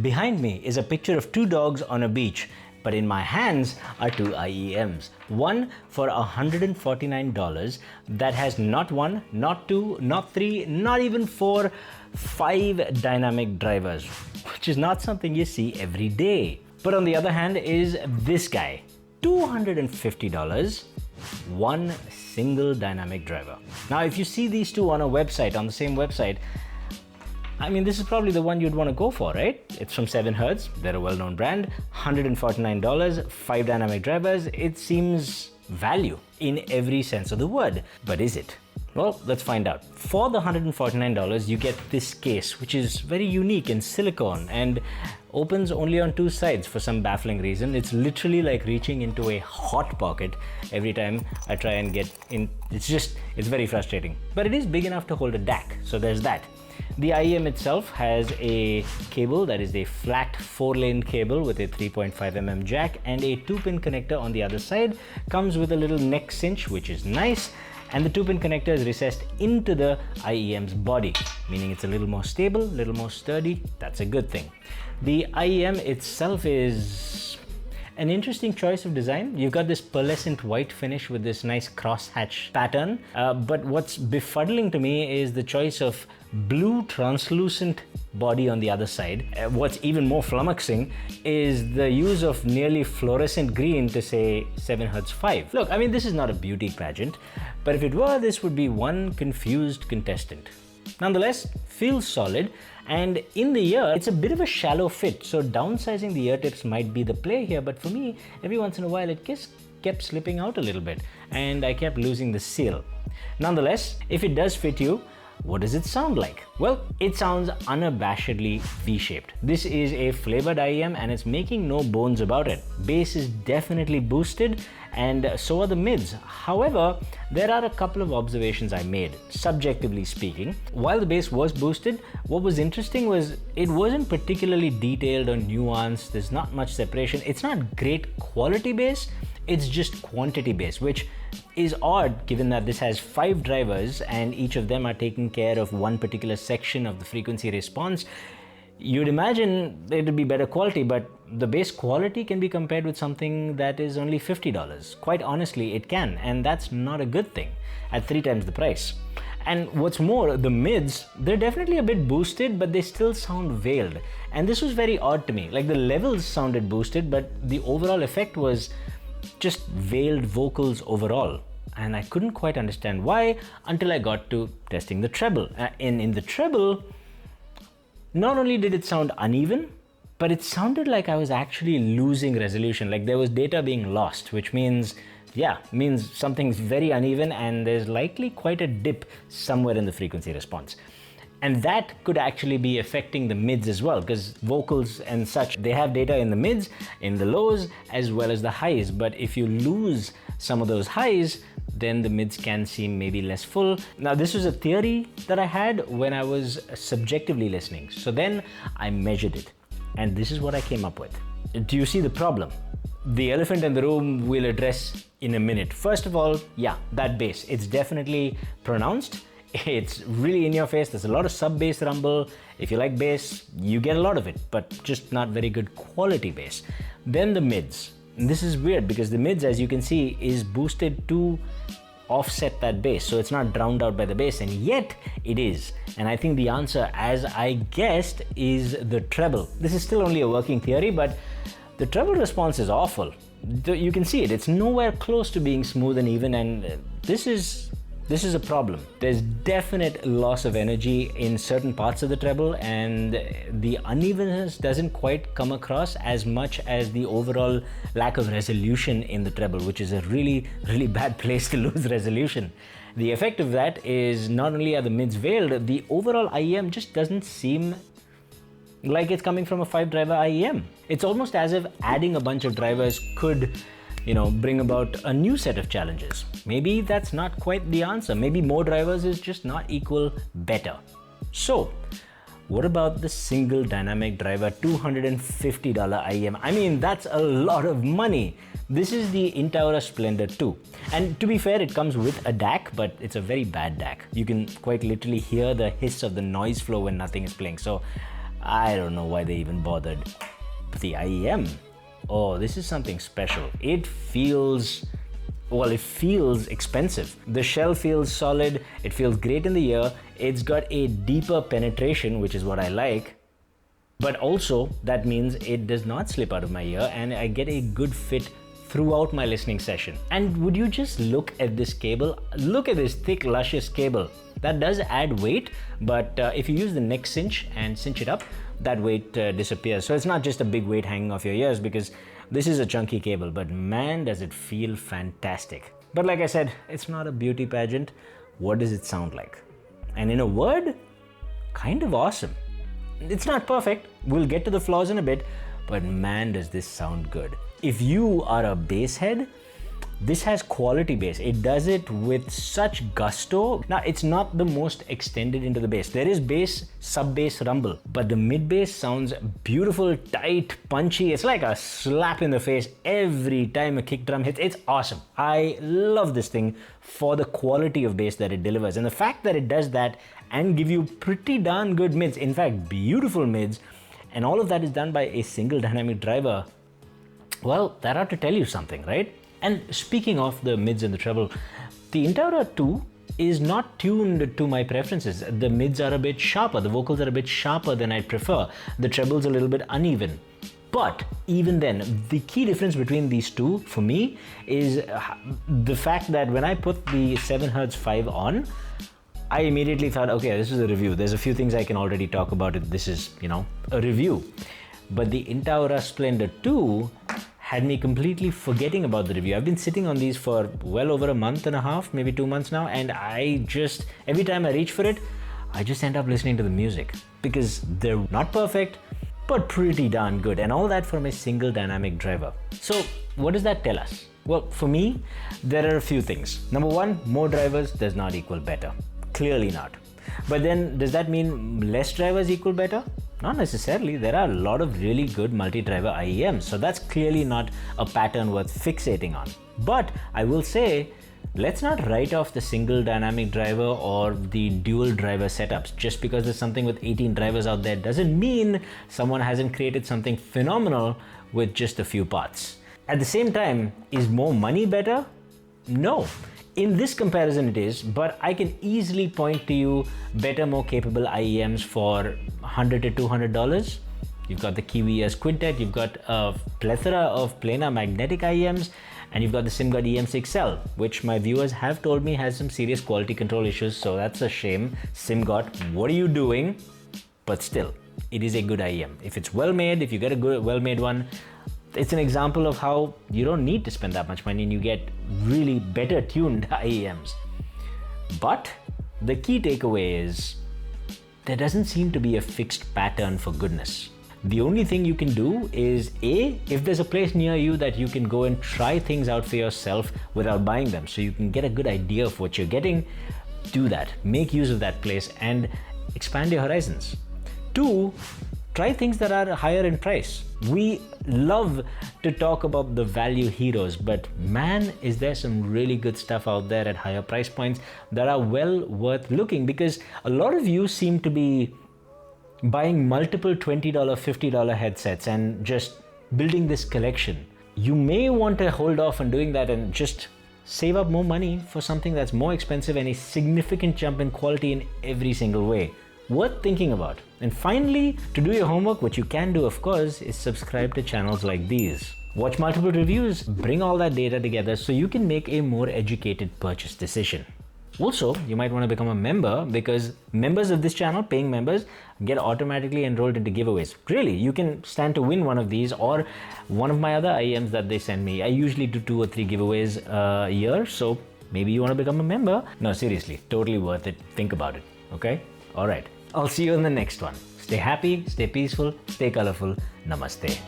Behind me is a picture of two dogs on a beach, but in my hands are two iems. One for $149 that has not one, not two, not three, not even four, 5 dynamic drivers, which is not something you see every day. But on the other hand is this guy, $250, one single dynamic driver. Now, if you see these two on a website, on the same website, I mean, this is probably the one you'd want to go for, right? It's from 7Hertz. They're a well-known brand. $149, 5 dynamic drivers. It seems value in every sense of the word. But is it? Well, let's find out. For the $149, you get this case, which is very unique in silicone and opens only on 2 sides for some baffling reason. It's literally like reaching into a hot pocket every time I try and get in. It's very frustrating. But it is big enough to hold a DAC, so there's that. The IEM itself has a cable that is a flat 4-lane cable with a 3.5mm jack and a 2-pin connector on the other side. Comes with a little neck cinch, which is nice, and the 2-pin connector is recessed into the IEM's body, meaning it's a little more stable, a little more sturdy. That's a good thing. The IEM itself is an interesting choice of design. You've got this pearlescent white finish with this nice crosshatch pattern, but what's befuddling to me is the choice of blue translucent body on the other side. What's even more flummoxing is the use of nearly fluorescent green to say 7Hertz 5. Look, I mean, this is not a beauty pageant, but if it were, this would be one confused contestant. Nonetheless, feels solid, and in the ear, it's a bit of a shallow fit, so downsizing the ear tips might be the play here, but for me, every once in a while, it just kept slipping out a little bit, and I kept losing the seal. Nonetheless, if it does fit you, what does it sound like? Well, it sounds unabashedly V-shaped. This is a flavored IEM and it's making no bones about it. Bass is definitely boosted and so are the mids. However, there are a couple of observations I made, subjectively speaking. While the bass was boosted, what was interesting was it wasn't particularly detailed or nuanced. There's not much separation. It's not great quality bass. It's just quantity bass, which is odd given that this has 5 drivers and each of them are taking care of one particular section of the frequency response. You'd imagine it would be better quality, but the bass quality can be compared with something that is only $50. Quite honestly, it can, and that's not a good thing at 3 times the price. And what's more, the mids, they're definitely a bit boosted, but they still sound veiled. And this was very odd to me. Like the levels sounded boosted, but the overall effect was just veiled vocals overall. And I couldn't quite understand why until I got to testing the treble. In the treble, not only did it sound uneven, but it sounded like I was actually losing resolution, like there was data being lost, which means, means something's very uneven and there's likely quite a dip somewhere in the frequency response. And that could actually be affecting the mids as well, because vocals and such, they have data in the mids, in the lows, as well as the highs. But if you lose some of those highs, then the mids can seem maybe less full. Now, this was a theory that I had when I was subjectively listening. So then I measured it, and this is what I came up with. Do you see the problem? The elephant in the room we'll address in a minute. First of all, that bass, it's definitely pronounced. It's really in your face. There's a lot of sub-bass rumble. If you like bass, you get a lot of it, but just not very good quality bass. Then the mids. And this is weird because the mids, as you can see, is boosted to offset that bass. So it's not drowned out by the bass, and yet it is. And I think the answer, as I guessed, is the treble. This is still only a working theory, but the treble response is awful. You can see it. It's nowhere close to being smooth and even, and this is a problem. There's definite loss of energy in certain parts of the treble, and the unevenness doesn't quite come across as much as the overall lack of resolution in the treble, which is a really, really bad place to lose resolution. The effect of that is not only are the mids veiled, the overall IEM just doesn't seem like it's coming from a 5-driver IEM. It's almost as if adding a bunch of drivers could bring about a new set of challenges. Maybe that's not quite the answer. Maybe more drivers is just not equal better. So, what about the single dynamic driver $250 IEM? I mean, that's a lot of money. This is the Intaura Splendor 2. And to be fair, it comes with a DAC, but it's a very bad DAC. You can quite literally hear the hiss of the noise flow when nothing is playing. So, I don't know why they even bothered. But the IEM, oh, this is something special. It feels expensive. The shell feels solid, it feels great in the ear, it's got a deeper penetration, which is what I like, but also that means it does not slip out of my ear and I get a good fit throughout my listening session. And would you just look at this cable? Look at this thick, luscious cable. That does add weight, but if you use the neck cinch and cinch it up, that weight disappears. So it's not just a big weight hanging off your ears, because this is a chunky cable, but man, does it feel fantastic. But like I said, it's not a beauty pageant. What does it sound like? And in a word, kind of awesome. It's not perfect. We'll get to the flaws in a bit, but man, does this sound good. If you are a bass head, this has quality bass. It does it with such gusto. Now, it's not the most extended into the bass. There is bass, sub-bass, rumble, but the mid-bass sounds beautiful, tight, punchy. It's like a slap in the face every time a kick drum hits. It's awesome. I love this thing for the quality of bass that it delivers. And the fact that it does that and give you pretty darn good mids, in fact, beautiful mids, and all of that is done by a single dynamic driver, well, that ought to tell you something, right? And speaking of the mids and the treble, the Intaura 2 is not tuned to my preferences. The mids are a bit sharper, the vocals are a bit sharper than I'd prefer. The treble's a little bit uneven. But even then, the key difference between these two for me is the fact that when I put the 7Hz 5 on, I immediately thought, okay, this is a review. There's a few things I can already talk about it. This is, a review. But the Intaura Splendor 2 had me completely forgetting about the review. I've been sitting on these for well over a month and a half, maybe 2 months now, and every time I reach for it, I just end up listening to the music because they're not perfect, but pretty darn good, and all that from a single dynamic driver. So what does that tell us? Well, for me, there are a few things. Number one, more drivers does not equal better. Clearly not. But then, does that mean less drivers equal better? Not necessarily. There are a lot of really good multi-driver IEMs, so that's clearly not a pattern worth fixating on. But I will say, let's not write off the single dynamic driver or the dual driver setups. Just because there's something with 18 drivers out there doesn't mean someone hasn't created something phenomenal with just a few parts. At the same time, is more money better? No. In this comparison it is, but I can easily point to you better, more capable IEMs for $100 to $200. You've got the Kiwi ES Quintet, you've got a plethora of planar magnetic IEMs, and you've got the SimGod EM6L, which my viewers have told me has some serious quality control issues, so that's a shame. SimGod, what are you doing? But still, it is a good IEM. If it's well made, if you get a good, well-made one, it's an example of how you don't need to spend that much money and you get really better tuned IEMs. But the key takeaway is there doesn't seem to be a fixed pattern for goodness. The only thing you can do is if there's a place near you that you can go and try things out for yourself without buying them, so you can get a good idea of what you're getting, do that. Make use of that place and expand your horizons. 2, try things that are higher in price. We love to talk about the value heroes, but man, is there some really good stuff out there at higher price points that are well worth looking, because a lot of you seem to be buying multiple $20, $50 headsets and just building this collection. You may want to hold off on doing that and just save up more money for something that's more expensive and a significant jump in quality in every single way. Worth thinking about. And finally, to do your homework, what you can do, of course, is subscribe to channels like these. Watch multiple reviews, bring all that data together so you can make a more educated purchase decision. Also, you might want to become a member, because members of this channel, paying members, get automatically enrolled into giveaways. Really, you can stand to win one of these or one of my other IEMs that they send me. I usually do 2 or 3 giveaways a year, so maybe you want to become a member. No, seriously, totally worth it. Think about it, okay? All right. I'll see you in the next one. Stay happy, stay peaceful, stay colorful. Namaste.